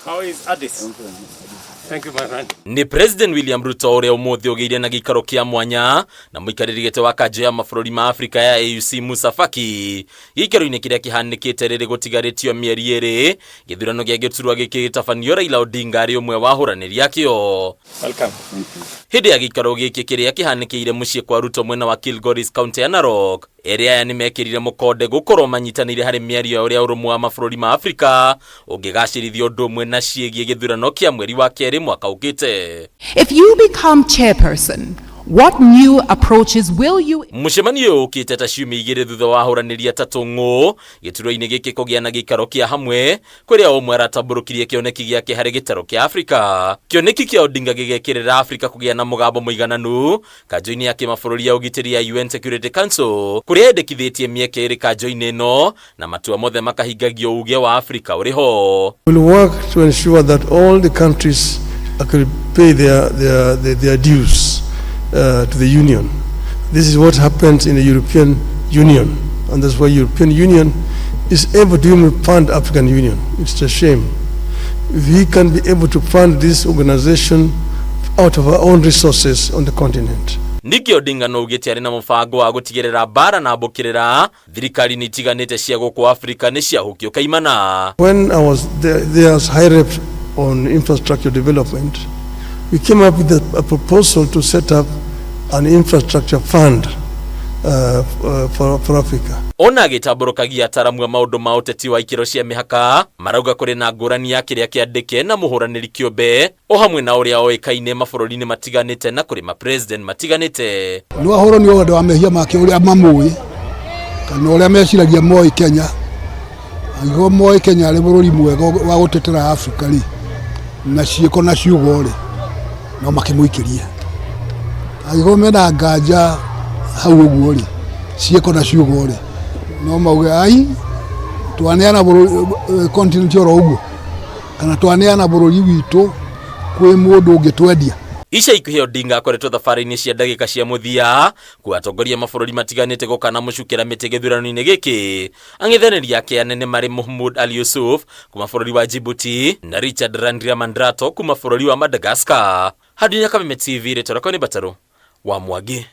How is Addis? Thank you, my friend. Ni President William Ruto uria umuthi ugeire na gikaro kia mwanya na muikariri gete wa kanje ya mabũrũri ma Afrika ya AUC Moussa Faki. Gikaro-ini kiria kihanikite riri gutigaritio mieri eri githurano gia giturwa giki gitabanio Raila Odinga ari umwe wa huraniri akio. Welcome. Hindi ya gikaro giki kiria kihanikire mucii kwa Ruto mwena wa Kilgoris County ya Narok. Area ni mekirire mukonde gukorwo manyitanire hari miario uria urumwe wa mabũrũri ma Afrika ungigacirithio undu umwe na ciĩgie githurano kia mweri wa keri mwaka ukite. If you become chairperson, what new approaches will you... Mucemanio ukite ta ciumia igĩrĩ thutha wa huranĩri atatu ng'ũ gĩturwa-inĩ gĩkĩ kũgĩa na gĩikaro kĩa hamwe kũrĩa ũmwe aratamburukirie kĩoneki gĩake harĩ gĩtaro kĩa Afrika. Kĩoneki kĩa Odinga gĩgekĩrĩra Afrika kũgĩa na mũgambo mũigananu kanjũ-inĩ ya kĩmabũrũri ya ũgitĩri ya UN Security Council kũrĩa yendekithĩtie mĩeke ĩrĩ kanjũ-inĩ ĩno na matua mothe makahingagio uge wa Afrika ũrĩ ho. We will work to ensure that all the countries could pay their dues to the Union. This is what happens in the European Union, and that's why European Union is able to even fund African Union. It's a shame. If we can be able to fund this organization out of our own resources on the continent. Niki Odinga no ugĩte arĩ na mũbango wa gũtigĩrĩra bara na mbũkĩrĩra thirikari nĩ itiganĩte cia gũkũ Afrika nĩ ciahũkio kaimana. When I was there as high rep on infrastructure development, we came up with a proposal to set up an infrastructure fund for Africa. Ona gĩtamburukagia ataramu a maũndũ ma ũteti wa ikĩro cia mĩhaka marauga kũrĩ na ngũrani ya kĩrĩa kĩandĩke na mũhũranĩri kĩũmbe o hamwe na ũrĩa oĩkaine mabũrũri-inĩ matiganĩte na kũrĩ ma president matiganĩte. Nĩ wahoro nĩ ũndũ wa mehia make ũrĩa mamũĩ kana ũrĩa meciragia moĩ Kenya. Aigo moĩ Kenya arĩ bũrũri mwega wa gũtetera Afrika rĩ na ciĩko na ciugo rĩ no makĩmũikĩria. Aigo mena nganja hau ũguo rĩ ciĩko na ciugo rĩ no mauge ai twaneana bũrũri continent oro ũguo kana twaneana bũrũri witũ kwĩ mũndũ ũngĩtwendia. Ica ikuhĩ Odinga akoretwo thabarĩ-inĩ cia ndagĩka cia mũthia kuatongoria mabũrũri matiganĩte gũkana mũcukĩra mĩtĩ gĩthurano-inĩ gĩkĩ. Ang'ethanĩri ake anene marĩ Mohamed Ali Yusuf kuma bũrũri wa Djibouti na Richard Randriamandrato kuma bũrũri wa Madagascar. Hadi Kameme TV rĩtwa rĩakwa nĩ Bataru wa Mwangi.